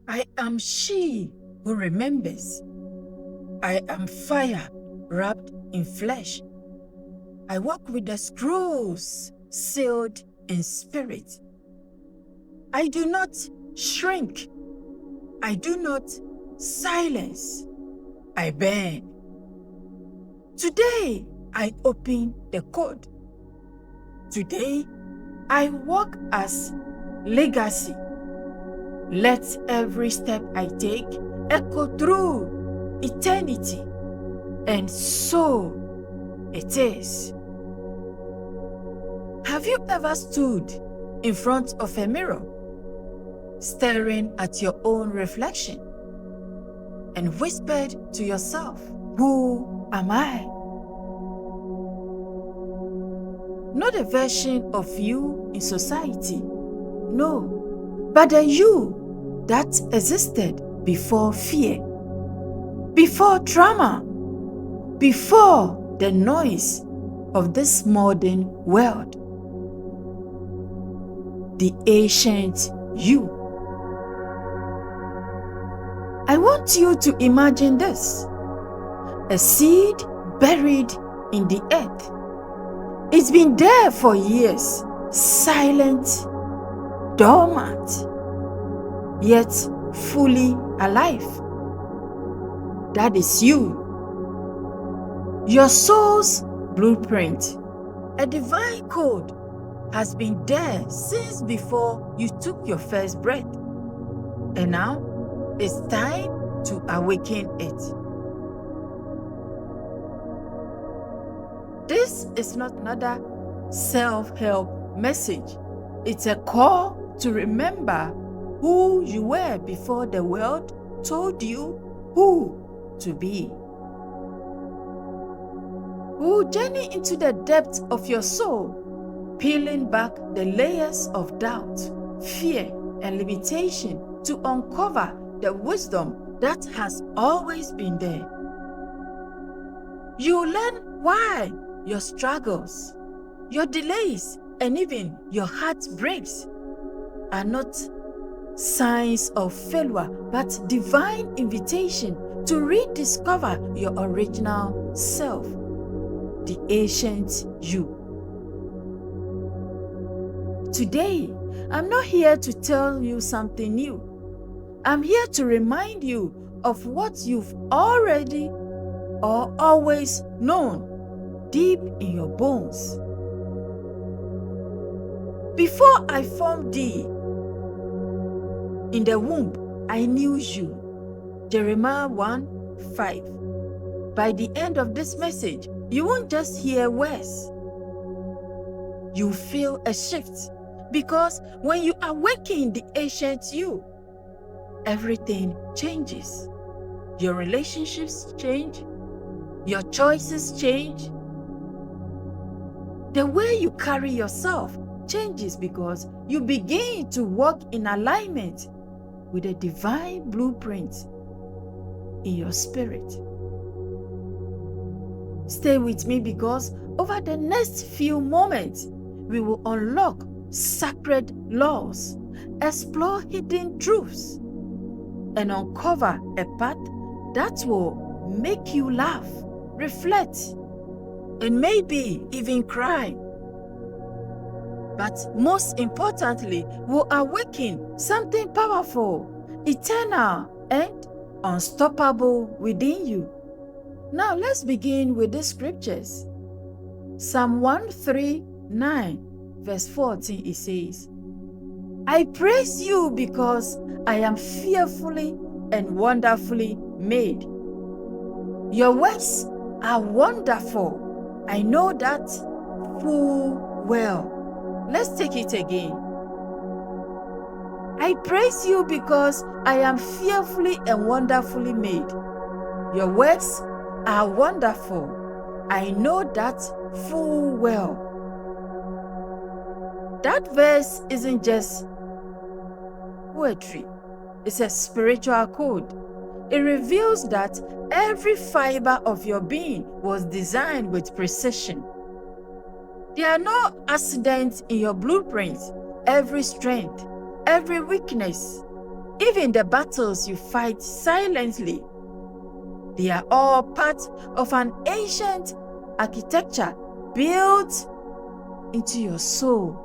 I am she who remembers. I am fire wrapped in flesh. I walk with the scrolls sealed in spirit. I do not shrink. I do not silence. I burn. Today, I open the code. Today, I walk as legacy. Let every step I take echo through eternity. And so it is. Have you ever stood in front of a mirror, staring at your own reflection, and whispered to yourself, "Who am I?" Not a version of you in society, no, but a you that existed before fear, before trauma, before the noise of this modern world. The ancient you. I want you to imagine this: a seed buried in the earth. It's been there for years, silent, dormant, yet fully alive. That is you. Your soul's blueprint. A divine code has been there since before you took your first breath. And now it's time to awaken it. This is not another self-help message. It's a call to remember who you were before the world told you who to be. We'll journey into the depths of your soul, peeling back the layers of doubt, fear, and limitation to uncover the wisdom that has always been there. You'll learn why your struggles, your delays, and even your heartbreaks are not signs of failure, but divine invitation to rediscover your original self, the ancient you. Today, I'm not here to tell you something new. I'm here to remind you of what you've already or always known deep in your bones. Before I formed thee in the womb, I knew you. Jeremiah 1:5. By the end of this message, you won't just hear words. You feel a shift, because when you awaken the ancient you, everything changes. Your relationships change. Your choices change. The way you carry yourself changes because you begin to walk in alignment with a divine blueprint in your spirit. Stay with me, because over the next few moments, we will unlock sacred laws, explore hidden truths, and uncover a path that will make you laugh, reflect, and maybe even cry. But most importantly, will awaken something powerful, eternal, and unstoppable within you. Now let's begin with the scriptures. Psalm 139, verse 14, it says, "I praise you because I am fearfully and wonderfully made. Your works are wonderful. I know that full well." Let's take it again. I praise you because I am fearfully and wonderfully made. Your works are wonderful. I know that full well. That verse isn't just poetry. It's a spiritual code. It reveals that every fiber of your being was designed with precision. There are no accidents in your blueprint. Every strength, every weakness, Even the battles you fight silently, they are all part of an ancient architecture built into your soul.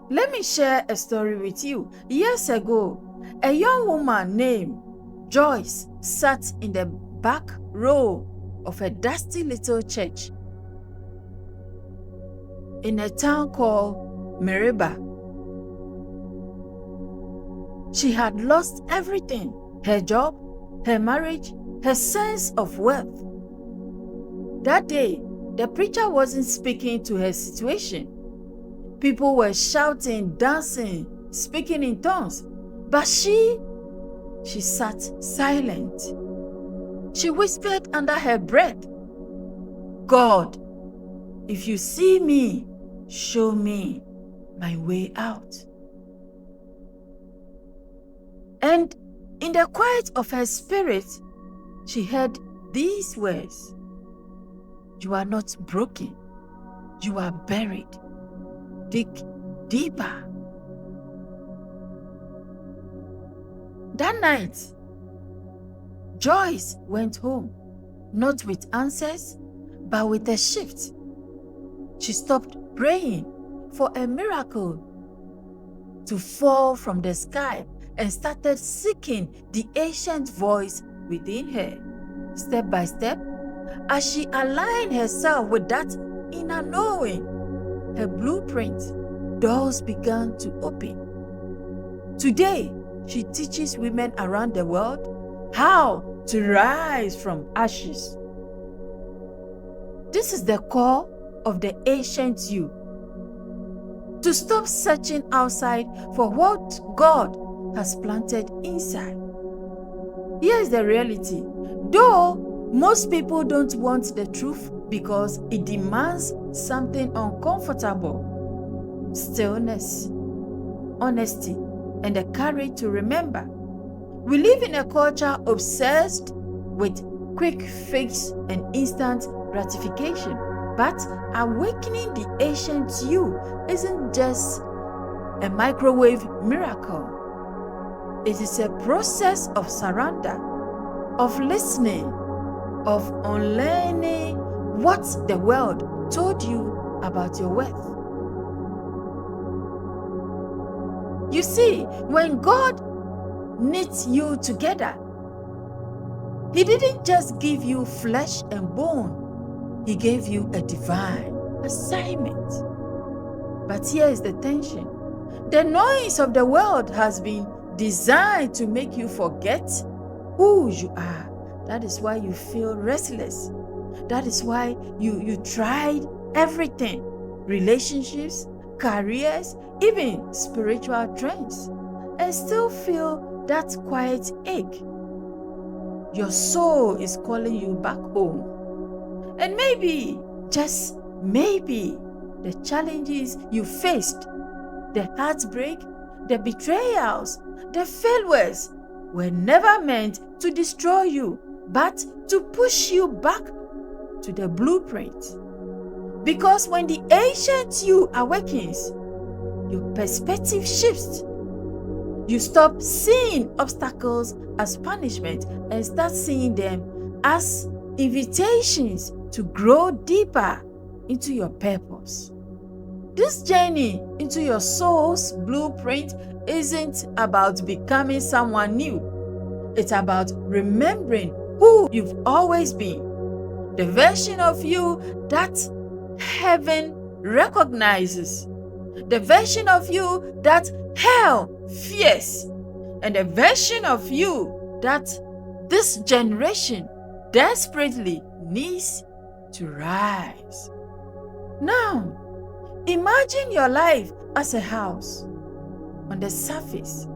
Let me share a story with you. Years ago, a young woman named Joyce sat in the back row of a dusty little church in a town called Meribah. She had lost everything: her job, her marriage, her sense of wealth. That day, the preacher wasn't speaking to her situation. People were shouting, dancing, speaking in tongues, but she sat silent. She whispered under her breath, "God, if you see me, show me my way out." And in the quiet of her spirit, she heard these words: "You are not broken, you are buried. Dig deeper." That night, Joyce went home, not with answers, but with a shift. She stopped praying for a miracle to fall from the sky and started seeking the ancient voice within her. Step by step, as she aligned herself with that inner knowing, her blueprint, doors began to open. Today, she teaches women around the world how to rise from ashes. This is the core of the ancient you. To stop searching outside for what God has planted inside. Here's the reality. Though most people don't want the truth because it demands something uncomfortable, stillness, honesty, and the courage to remember. We live in a culture obsessed with quick fix and instant gratification. But awakening the ancient you isn't just a microwave miracle. It is a process of surrender, of listening, of unlearning what the world told you about your worth. You see, when God knit you together, He didn't just give you flesh and bone. He gave you a divine assignment. But here is the tension. The noise of the world has been designed to make you forget who you are. That is why you feel restless. That is why you tried everything. Relationships, careers, even spiritual trends, and still feel that quiet ache. Your soul is calling you back home. And maybe, just maybe, the challenges you faced, the heartbreak, the betrayals, the failures were never meant to destroy you, but to push you back to the blueprint. Because when the ancient you awakens, your perspective shifts. You stop seeing obstacles as punishment and start seeing them as invitations to grow deeper into your purpose. This journey into your soul's blueprint isn't about becoming someone new. It's about remembering who you've always been. The version of you that heaven recognizes. The version of you that hell fears. And the version of you that this generation desperately needs to rise. Now, imagine your life as a house. On the surface,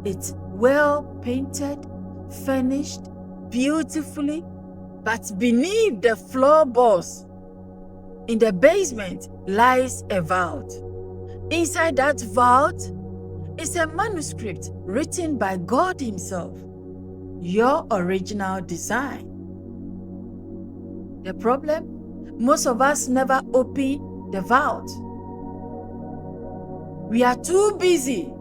it's well painted, furnished, beautifully, but beneath the floorboards, in the basement, lies a vault. Inside that vault is a manuscript written by God Himself, your original design. The problem? Most of us never open the vault. We are too busy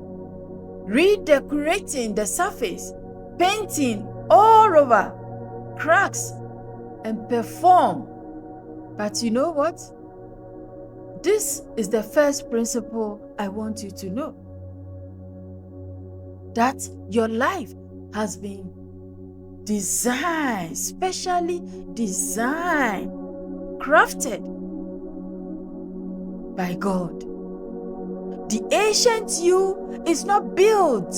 redecorating the surface, painting all over, cracks, and perform. But you know what? This is the first principle I want you to know. That your life has been designed, specially designed, crafted by God. The ancient you is not built,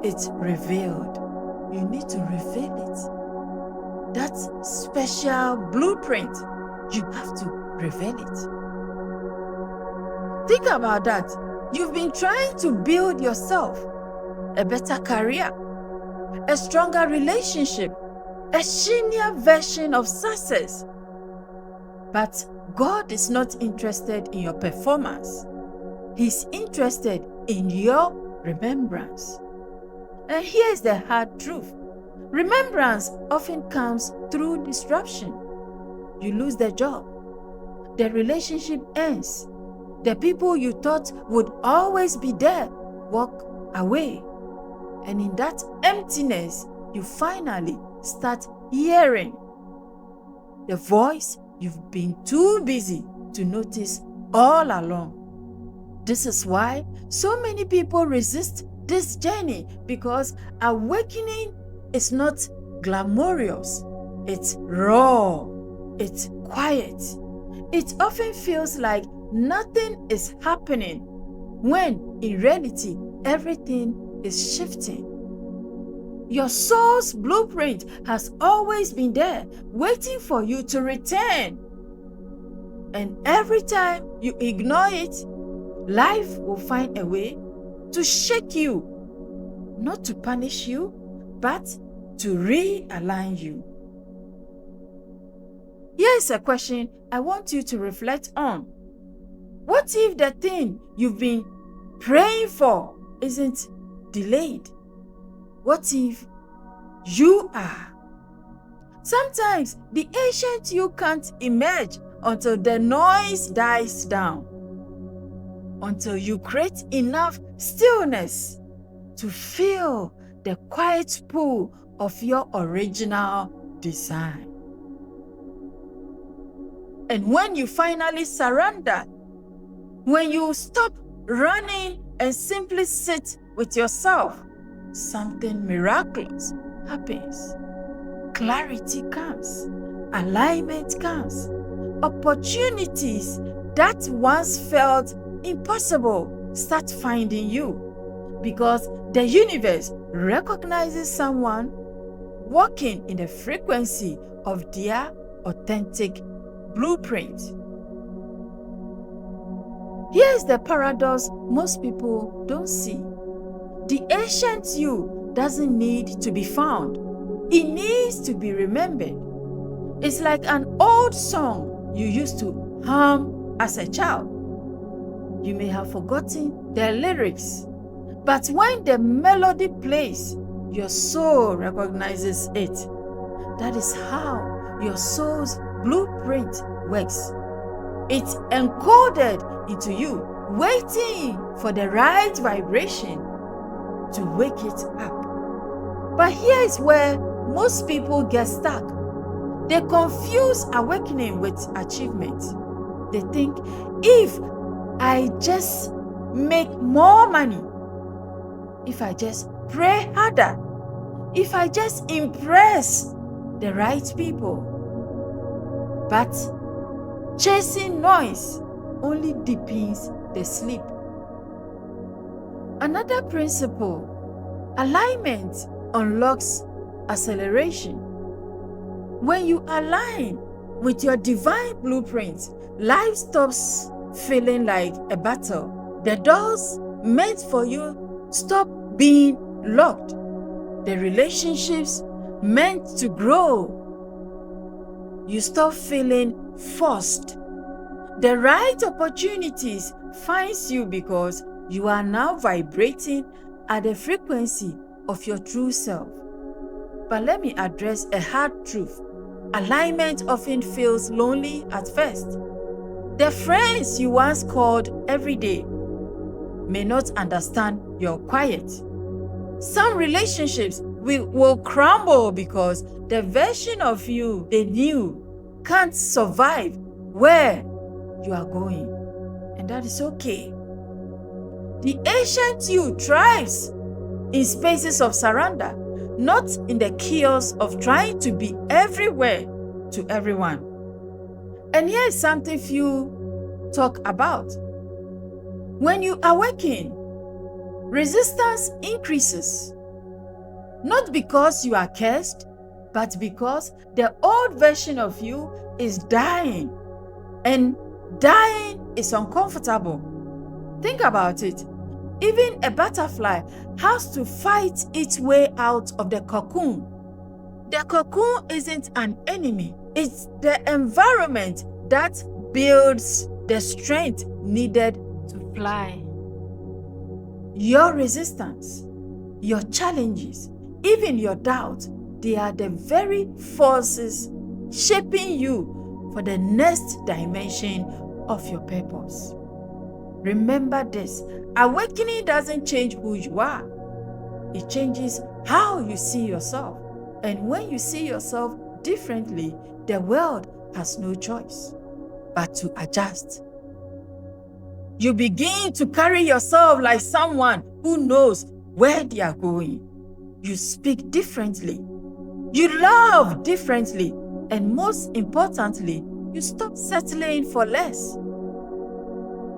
it's revealed. You need to reveal it. That special blueprint, you have to reveal it. Think about that. You've been trying to build yourself a better career, a stronger relationship, a senior version of success. But God is not interested in your performance. He's interested in your remembrance. And here's the hard truth. Remembrance often comes through disruption. You lose the job. The relationship ends. The people you thought would always be there walk away. And in that emptiness, you finally start hearing the voice you've been too busy to notice all along. This is why so many people resist this journey, because awakening is not glamorous. It's raw. It's quiet. It often feels like nothing is happening, when in reality, everything is shifting. Your soul's blueprint has always been there, waiting for you to return. And every time you ignore it, life will find a way to shake you, not to punish you, but to realign you. Here's a question I want you to reflect on. What if the thing you've been praying for isn't delayed? What if you are? Sometimes the ancient you can't emerge until the noise dies down, until you create enough stillness to feel the quiet pull of your original design. And when you finally surrender, when you stop running and simply sit with yourself, something miraculous happens. Clarity comes, alignment comes, opportunities that once felt impossible start finding you, because the universe recognizes someone walking in the frequency of their authentic blueprint. Here's the paradox most people don't see. The ancient you doesn't need to be found. It needs to be remembered. It's like an old song you used to hum as a child. You may have forgotten the lyrics, but when the melody plays, your soul recognizes it. That is how your soul's blueprint works. It's encoded into you, waiting for the right vibration to wake it up. But here is where most people get stuck. They confuse awakening with achievement. They think, if I just make more money, if I just pray harder, if I just impress the right people. But chasing noise only deepens the sleep. Another principle, alignment unlocks acceleration. When you align with your divine blueprint, life stops feeling like a battle. The doors meant for you stop being locked. The relationships meant to grow, you stop feeling forced. The right opportunities finds you because you are now vibrating at the frequency of your true self. But let me address a hard truth. Alignment often feels lonely at first. The friends you once called every day may not understand your quiet. Some relationships will crumble because the version of you they knew can't survive where you are going. And that is okay. The ancient you thrives in spaces of surrender, not in the chaos of trying to be everywhere to everyone. And here is something few talk about. When you awaken, resistance increases, not because you are cursed, but because the old version of you is dying, and dying is uncomfortable. Think about it. Even a butterfly has to fight its way out of the cocoon. The cocoon isn't an enemy. It's the environment that builds the strength needed to fly. Your resistance, your challenges, even your doubt, they are the very forces shaping you for the next dimension of your purpose. Remember this, awakening doesn't change who you are. It changes how you see yourself. And when you see yourself differently, the world has no choice but to adjust. You begin to carry yourself like someone who knows where they are going. You speak differently. You love differently. And most importantly, you stop settling for less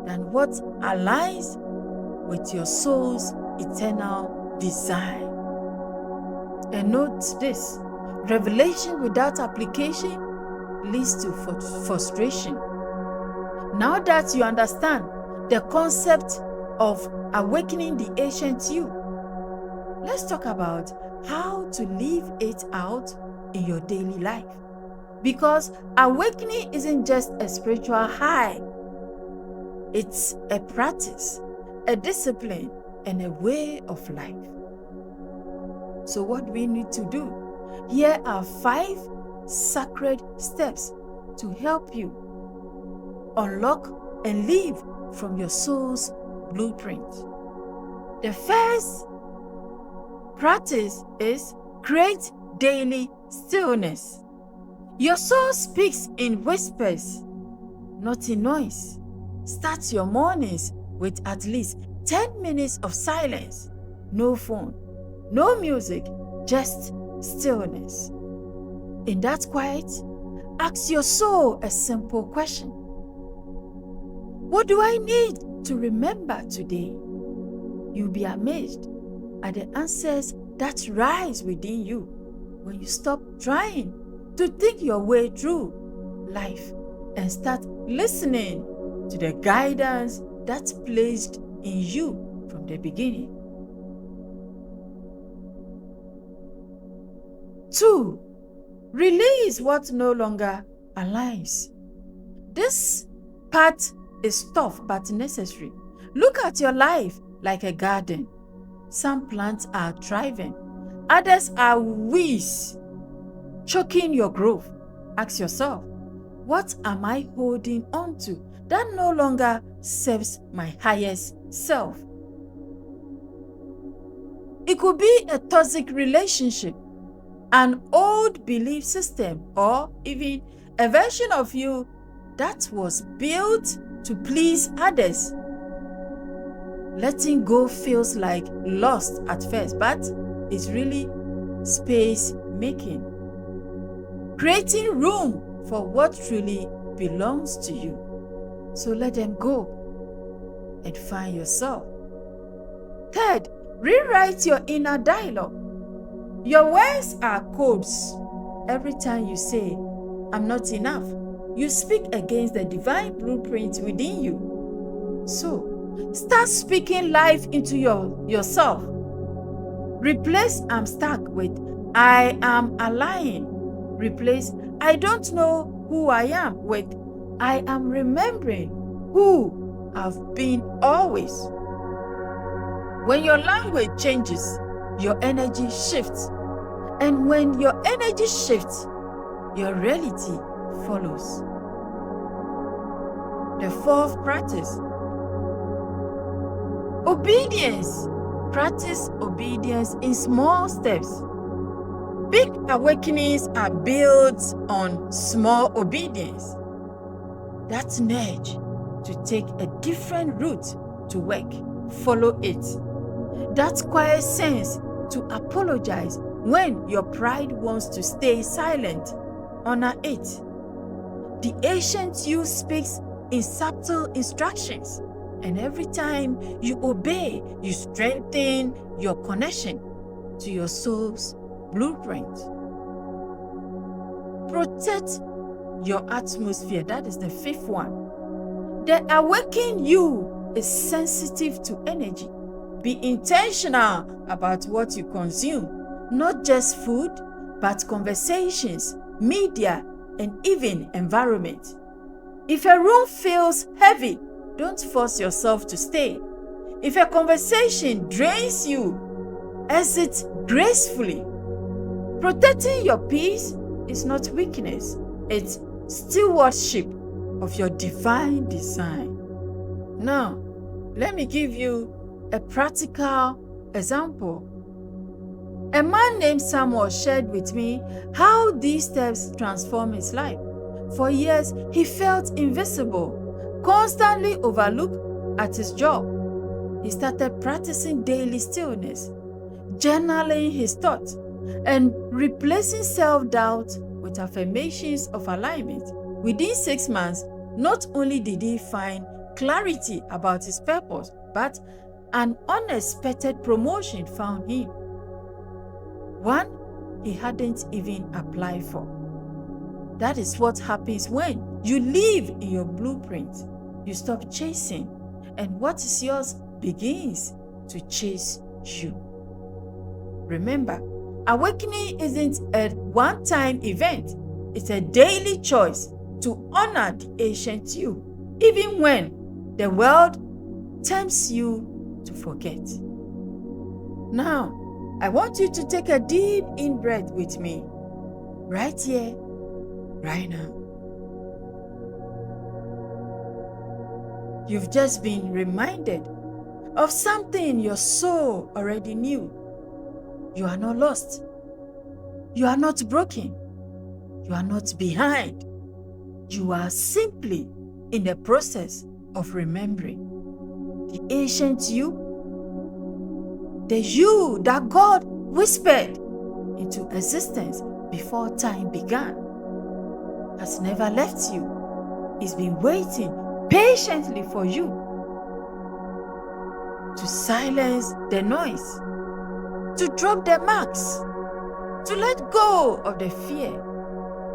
than what aligns with your soul's eternal design. And note this, revelation without application leads to frustration. Now that you understand the concept of awakening the ancient you, let's talk about how to live it out in your daily life. Because awakening isn't just a spiritual high. It's a practice, a discipline, and a way of life. So what we need to do? Here are 5 sacred steps to help you unlock and live from your soul's blueprint. The first practice is create daily stillness. Your soul speaks in whispers, not in noise. Start your mornings with at least 10 minutes of silence. No phone, no music, just stillness. In that quiet, ask your soul a simple question. What do I need to remember today? You'll be amazed at the answers that rise within you when you stop trying to think your way through life and start listening to the guidance that's placed in you from the beginning. 2, release what no longer aligns. This part is tough but necessary. Look at your life like a garden. Some plants are thriving, others are weeds choking your growth. Ask yourself, what am I holding on to that no longer serves my highest self? It could be a toxic relationship, an old belief system, or even a version of you that was built to please others. Letting go feels like lost at first, but it's really space making. Creating room for what truly belongs to you. So let them go and find yourself. 3rd, rewrite your inner dialogue. Your words are codes. Every time you say, I'm not enough, you speak against the divine blueprint within you. So, start speaking life into yourself. Replace I'm stuck with I am aligned. Replace I don't know who I am with I am remembering who I've been always. When your language changes, your energy shifts. And when your energy shifts, your reality follows. The 4th practice. Obedience. Practice obedience in small steps. Big awakenings are built on small obedience. That nudge to take a different route to work, follow it. That quiet sense to apologize when your pride wants to stay silent, honor it. The ancient you speaks in subtle instructions, and every time you obey, you strengthen your connection to your soul's blueprint. Protect your atmosphere. That is the fifth one. The awakened you is sensitive to energy. Be intentional about what you consume, not just food, but conversations, media, and even environment. If a room feels heavy, don't force yourself to stay. If a conversation drains you, exit gracefully. Protecting your peace is not weakness, it's stewardship of your divine design. Now, let me give you a practical example. A man named Samuel shared with me how these steps transformed his life. For years, he felt invisible, constantly overlooked at his job. He started practicing daily stillness, journaling his thoughts, and replacing self-doubt with affirmations of alignment. Within 6 months, not only did he find clarity about his purpose, but an unexpected promotion found him. One he hadn't even applied for. That is what happens when you live in your blueprint. You stop chasing, and what is yours begins to chase you. Remember, awakening isn't a one-time event. It's a daily choice to honor the ancient you, even when the world tempts you to forget. Now, I want you to take a deep in-breath with me, right here, right now. You've just been reminded of something your soul already knew. You are not lost. You are not broken. You are not behind. You are simply in the process of remembering. The ancient you, the you that God whispered into existence before time began, has never left you. It's been waiting patiently for you to silence the noise, to drop the marks, to let go of the fear,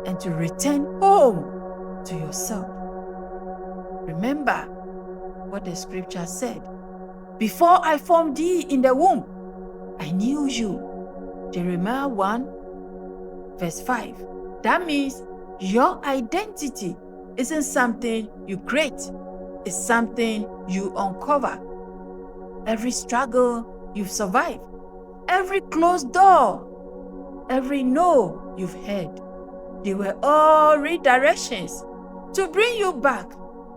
and to return home to yourself. Remember what the scripture said. Before I formed thee in the womb, I knew you. Jeremiah 1 verse 5. That means your identity isn't something you create. It's something you uncover. Every struggle you've survived, every closed door, every no you've heard, they were all redirections to bring you back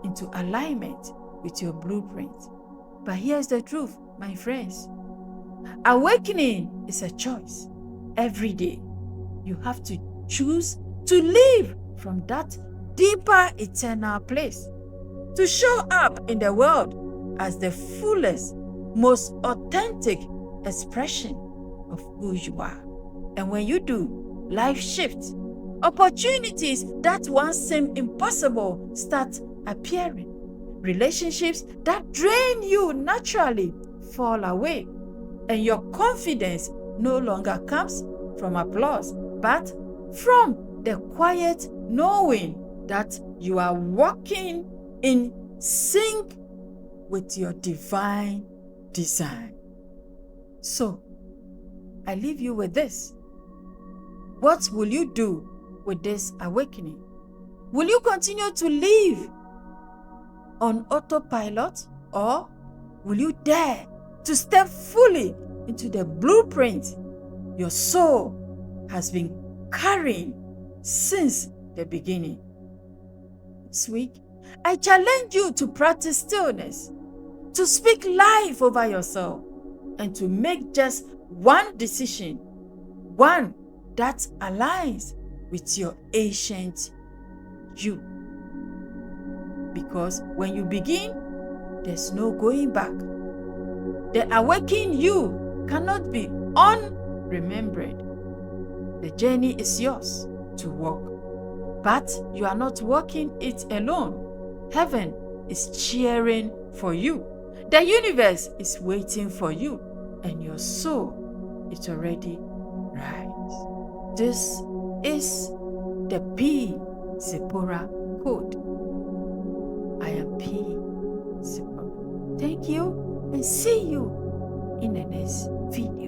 into alignment with your blueprint. But here's the truth, my friends. Awakening is a choice. Every day, you have to choose to live from that deeper eternal place, to show up in the world as the fullest, most authentic expression of who you are. And when you do, life shifts. Opportunities that once seemed impossible start appearing. Relationships that drain you naturally fall away. And your confidence no longer comes from applause, but from the quiet knowing that you are walking in sync with your divine design. So, I leave you with this. What will you do with this awakening? Will you continue to live on autopilot, or will you dare to step fully into the blueprint your soul has been carrying since the beginning? This week, I challenge you to practice stillness, to speak life over yourself, and to make just one decision, one that aligns with your ancient you. Because when you begin, there's no going back. The awakened you cannot be unremembered. The journey is yours to walk, but you are not walking it alone. Heaven is cheering for you. The universe is waiting for you, and your soul is already right. This is the PZIPPORAH code. I am PZIPPORAH. Thank you, and see you in the next video.